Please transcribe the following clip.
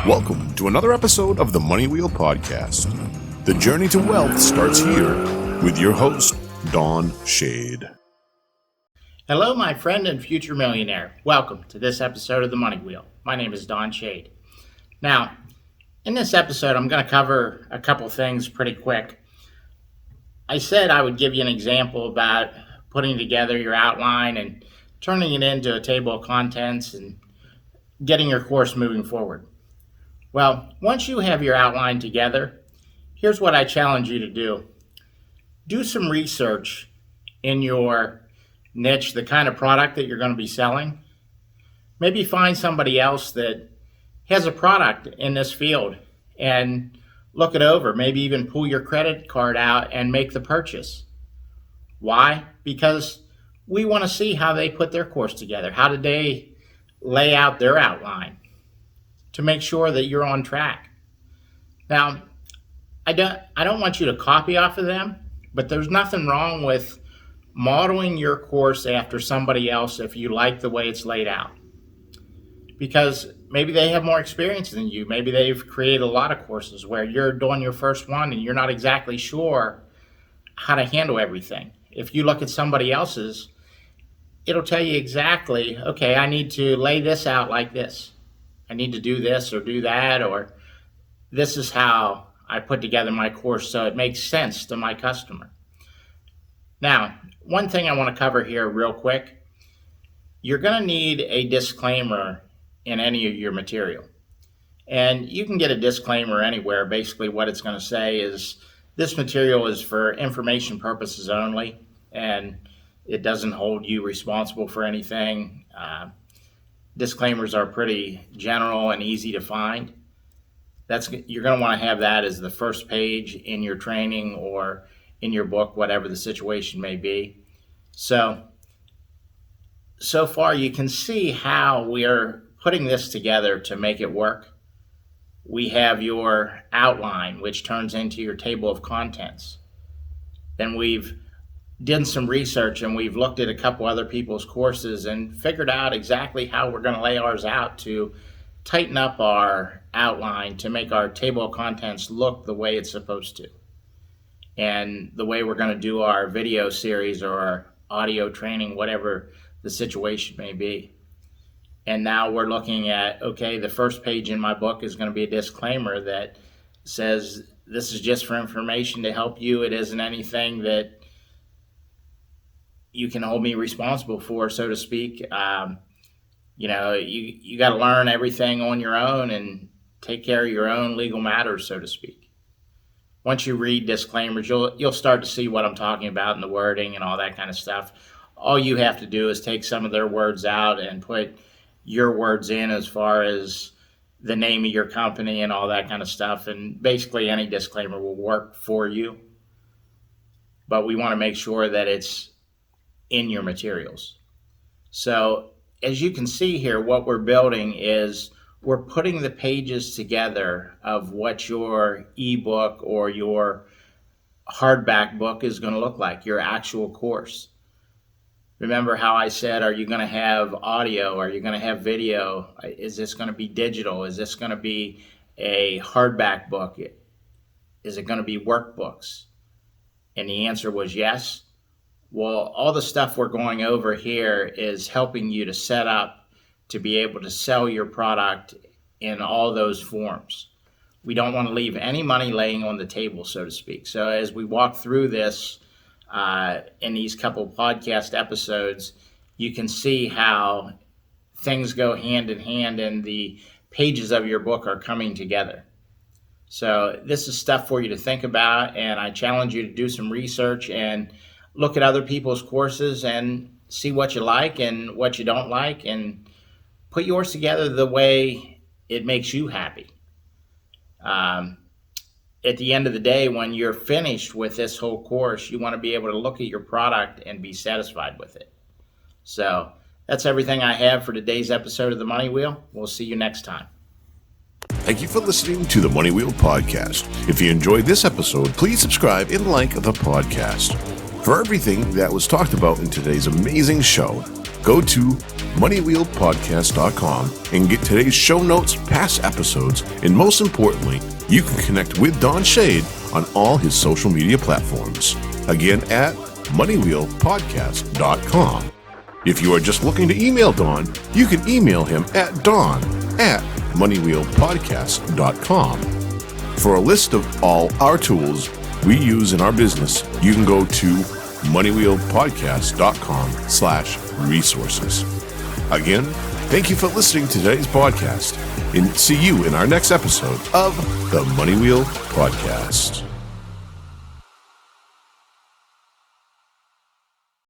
Welcome to another episode of the Money Wheel Podcast. The journey to wealth starts here with your host, Don Shade. Hello, my friend and future millionaire. Welcome to this episode of the Money Wheel. My name is Don Shade. Now, in this episode, I'm going to cover a couple things pretty quick. I said I would give you an example about putting together your outline and turning it into a table of contents and getting your course moving forward. Well, once you have your outline together, here's what I challenge you to do. Do some research in your niche, the kind of product that you're going to be selling. Maybe find somebody else that has a product in this field and look it over. Maybe even pull your credit card out and make the purchase. Why? Because we want to see how they put their course together. How did they lay out their outline to make sure that you're on track? Now, I don't want you to copy off of them, but there's nothing wrong with modeling your course after somebody else if you like the way it's laid out. Because maybe they have more experience than you. Maybe they've created a lot of courses where you're doing your first one and you're not exactly sure how to handle everything. If you look at somebody else's, it'll tell you exactly, okay, I need to lay this out like this. I need to do this or do that, or this is how I put together my course so it makes sense to my customer. Now, one thing I want to cover here real quick, you're going to need a disclaimer in any of your material. And you can get a disclaimer anywhere. Basically what it's going to say is this material is for information purposes only, and it doesn't hold you responsible for anything. Disclaimers are pretty general and easy to find. You're going to want to have that as the first page in your training or in your book, whatever the situation may be. So far you can see how we're putting this together to make it work. We have your outline, which turns into your table of contents. Then we've done some research and we've looked at a couple other people's courses and figured out exactly how we're going to lay ours out to tighten up our outline to make our table of contents look the way it's supposed to. And the way we're going to do our video series or our audio training, whatever the situation may be. And now we're looking at, okay, the first page in my book is going to be a disclaimer that says this is just for information to help you. It isn't anything that you can hold me responsible for, so to speak. You got to learn everything on your own and take care of your own legal matters, so to speak. Once you read disclaimers, you'll start to see what I'm talking about in the wording and all that kind of stuff. All you have to do is take some of their words out and put your words in as far as the name of your company and all that kind of stuff. And basically any disclaimer will work for you. But we want to make sure that it's in your materials. So as you can see here, what we're building is we're putting the pages together of what your ebook or your hardback book is going to look like, your actual course. Remember how I said, are you going to have audio? Are you going to have video? Is this going to be digital? Is this going to be a hardback book? Is it going to be workbooks? And the answer was yes. Well, all the stuff we're going over here is helping you to set up to be able to sell your product in all those forms. We don't want to leave any money laying on the table, so to speak. So as we walk through this in these couple podcast episodes, you can see how things go hand in hand and the pages of your book are coming together. So this is stuff for you to think about, and I challenge you to do some research and look at other people's courses and see what you like and what you don't like and put yours together the way it makes you happy. At the end of the day, when you're finished with this whole course, you want to be able to look at your product and be satisfied with it. So that's everything I have for today's episode of The Money Wheel. We'll see you next time. Thank you for listening to the Money Wheel Podcast. If you enjoyed this episode, please subscribe and like the podcast. For everything that was talked about in today's amazing show, go to moneywheelpodcast.com and get today's show notes, past episodes, and most importantly, you can connect with Don Shade on all his social media platforms. Again, at moneywheelpodcast.com. If you are just looking to email Don, you can email him at don@moneywheelpodcast.com. For a list of all our tools we use in our business, you can go to moneywheelpodcast.com/resources. Again, thank you for listening to today's podcast, and see you in our next episode of the Money Wheel Podcast.